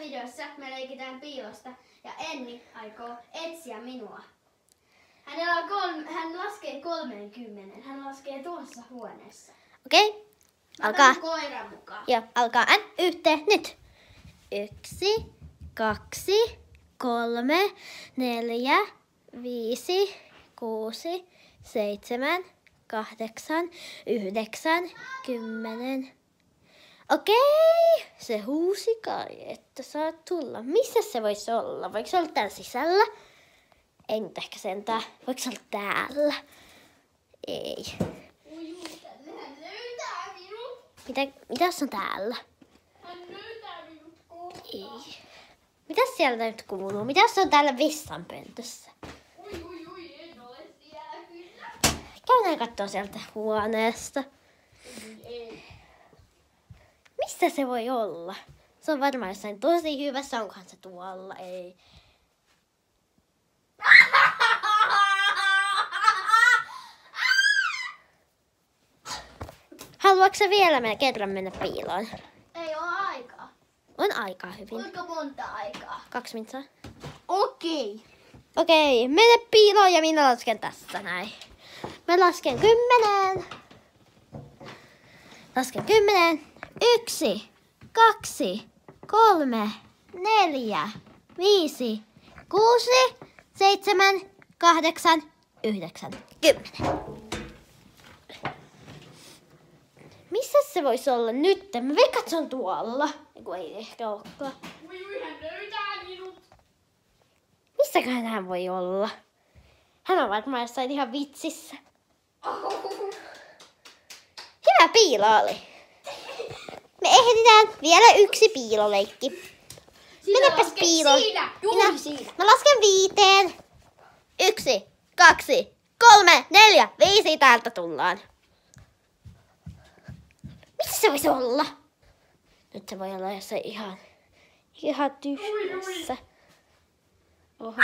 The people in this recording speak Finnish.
videossa me leikitään piilosta ja Enni aikoo etsiä minua. Hän laskee 30. Hän laskee tuossa huoneessa. Okei. Alkaa. Koiran mukaan. Joo, alkaa yhteen nyt. 1, 2, 3, 4, 5, 6, 7, 8, 9, 10. Okei, se huusi kai, että saat tulla. Missä se voisi olla? Voiko se olla täällä sisällä? Ei nyt ehkä sentään. Voiko se olla täällä? Ei. Hän löytää minut. Mitäs on täällä? Hän löytää minut. Ei. Mitäs sieltä nyt kuuluu? Mitäs on täällä vessanpöntössä? En ole siellä kyllä. Käydään kattoo sieltä huoneesta. Ei. Missä se voi olla? Se on varmaan jossain tosi hyvässä. Onkohan se tuolla? Ei. Haluatko sä vielä kerran mennä piiloon? Ei ole aikaa. On aikaa hyvin. Kuinka monta aikaa? 2 minuuttia. Okei. Okei, mene piiloon ja minä lasken tässä näin. Mä lasken 10. Lasken 10. 1, 2, 3, 4, 5, 6, 7, 8, 9, 10. Missä se voisi olla nyt? Mä veikkaan, että se on tuolla. Eiku ei ehkä olekaan. Hän löytää minut. Missäköhän hän voi olla? Hän on varmaan jossain ihan vitsissä. Hyvä piilo oli. Me ehditään vielä 1 piiloleikki. Menepäs piiloon. Siinä. Mä lasken 5. 1, 2, 3, 4, 5. Täältä tullaan. Missä se voisi olla? Nyt se voi olla jossain ihan tyhjässä. Oho.